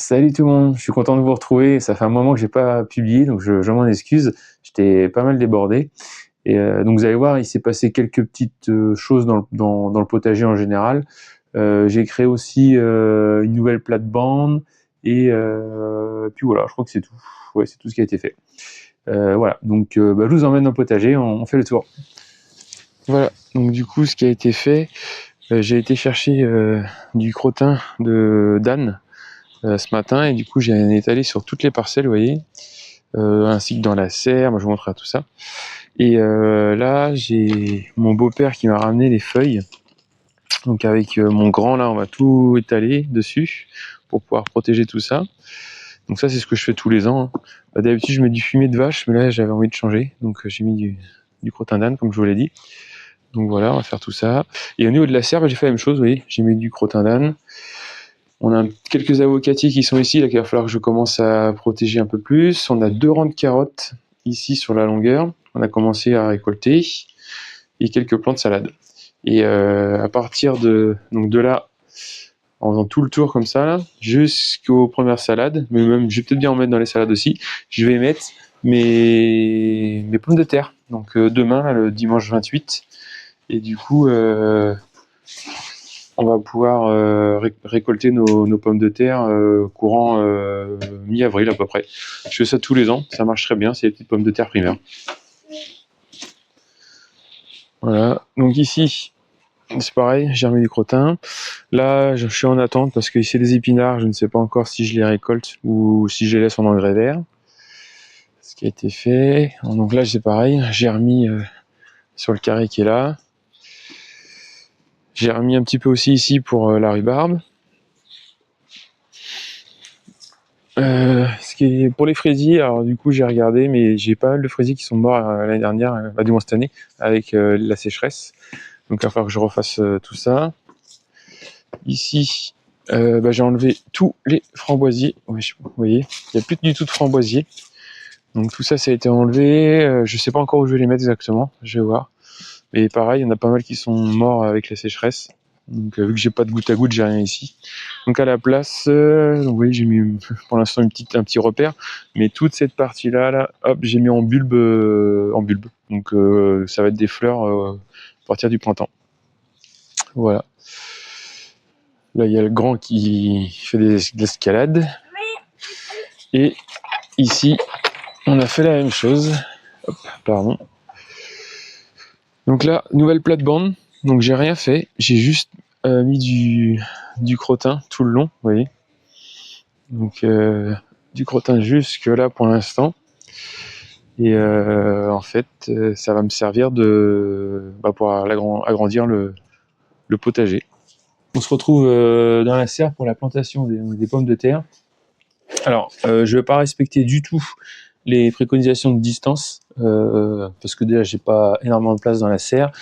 Salut tout le monde, je suis content de vous retrouver. Ça fait un moment que j'ai pas publié, donc je m'en excuse. J'étais pas mal débordé. Donc vous allez voir, il s'est passé quelques petites choses dans le potager en général. J'ai créé aussi une nouvelle plate-bande puis voilà, je crois que c'est tout. Ouais, c'est tout ce qui a été fait. Voilà, donc je vous emmène dans le potager, on fait le tour. Voilà, donc du coup, ce qui a été fait, j'ai été chercher du crottin de d'âne ce matin, et du coup j'ai étalé sur toutes les parcelles, vous voyez, ainsi que dans la serre. Moi je vous montrerai tout ça. Et là j'ai mon beau-père qui m'a ramené les feuilles, donc avec mon grand là on va tout étaler dessus pour pouvoir protéger tout ça. Donc ça c'est ce que je fais tous les ans, hein. D'habitude je mets du fumier de vache, mais là j'avais envie de changer, donc j'ai mis du crottin d'âne comme je vous l'ai dit. Donc voilà, on va faire tout ça. Et au niveau de la serre, j'ai fait la même chose, vous voyez, j'ai mis du crottin d'âne. On a quelques avocatiers qui sont ici, là, qu'il va falloir que je commence à protéger un peu plus. On a 2 rangs de carottes ici sur la longueur. On a commencé à récolter. Et quelques plants de salade. Et à partir donc de là, en faisant tout le tour comme ça, là, jusqu'aux premières salades, mais même, je vais peut-être bien en mettre dans les salades aussi, je vais mettre mes pommes de terre. Donc demain, là, le dimanche 28. Et du coup, on va pouvoir récolter nos pommes de terre courant mi-avril à peu près. Je fais ça tous les ans, ça marche très bien, c'est les petites pommes de terre primaires. Voilà, donc ici, c'est pareil, j'ai remis du crottin. Là, je suis en attente parce que ici les épinards, je ne sais pas encore si je les récolte ou si je les laisse en engrais vert. Ce qui a été fait. Donc là, c'est pareil, j'ai remis sur le carré qui est là. J'ai remis un petit peu aussi ici pour la rhubarbe. Ce qui est pour les fraisiers, alors du coup j'ai regardé, mais j'ai pas mal de fraisiers qui sont morts l'année dernière, du moins cette année, avec la sécheresse. Donc il va falloir que je refasse tout ça. Ici, j'ai enlevé tous les framboisiers. Ouais, vous voyez, il n'y a plus du tout de framboisiers. Donc tout ça, ça a été enlevé. Je sais pas encore où je vais les mettre exactement, je vais voir. Mais pareil, il y en a pas mal qui sont morts avec la sécheresse. Donc vu que j'ai pas de goutte à goutte, j'ai rien ici. Donc à la place, vous voyez, j'ai mis pour l'instant un petit repère, mais toute cette partie-là, là, hop, j'ai mis en bulbe, Donc ça va être des fleurs à partir du printemps. Voilà. Là, il y a le grand qui fait de l'escalade. Et ici, on a fait la même chose. Hop, pardon. Donc là, nouvelle plate-bande. Donc j'ai rien fait, j'ai juste mis du crottin tout le long, vous voyez. Donc du crottin jusque là pour l'instant. Et en fait, ça va me servir pour agrandir le potager. On se retrouve dans la serre pour la plantation des pommes de terre. Alors, je ne vais pas respecter du tout les préconisations de distance, parce que déjà, j'ai pas énormément de place dans la serre.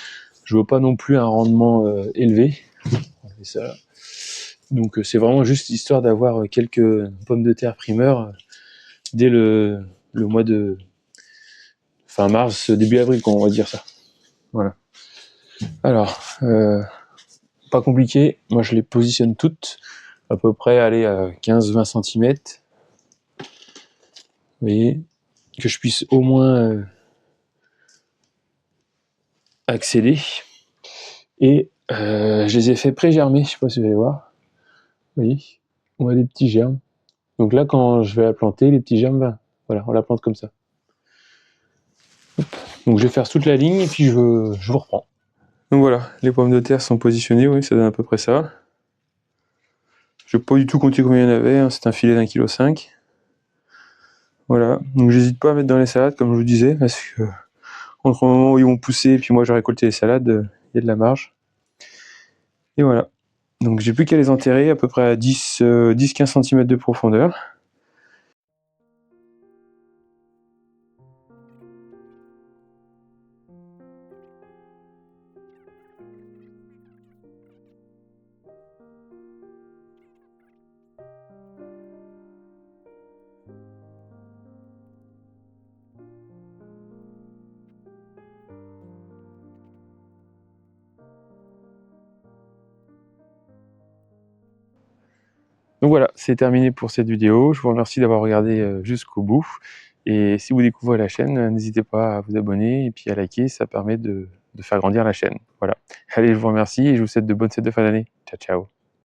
Je veux pas non plus un rendement élevé. Ça. Donc, c'est vraiment juste histoire d'avoir quelques pommes de terre primeurs dès le mois de fin mars, début avril, on va dire ça. Voilà. Alors, pas compliqué. Moi, je les positionne toutes à peu près, à 15-20 cm. Vous voyez, que je puisse au moins accéder. Et je les ai fait pré-germer, je sais pas si vous allez voir. Vous voyez, on a des petits germes. Donc là, quand je vais la planter, les petits germes, voilà, on la plante comme ça. Hop. Donc je vais faire toute la ligne et puis je vous reprends. Donc voilà, les pommes de terre sont positionnées, oui, ça donne à peu près ça. Je n'ai pas du tout compté combien il y en avait, hein, c'est un filet d'1,5 kg. Voilà, donc j'hésite pas à mettre dans les salades, comme je vous disais, parce que entre le moment où ils vont pousser et puis moi j'ai récolté les salades, il y a de la marge. Et voilà. Donc j'ai plus qu'à les enterrer à peu près à 10-15 cm de profondeur. Donc Donc voilà, c'est terminé pour cette vidéo. Je vous remercie d'avoir regardé jusqu'au bout. Et si vous découvrez la chaîne, n'hésitez pas à vous abonner et puis à liker, ça permet de faire grandir la chaîne. Voilà. Allez, je vous remercie et je vous souhaite de bonnes fêtes de fin d'année. Ciao, ciao.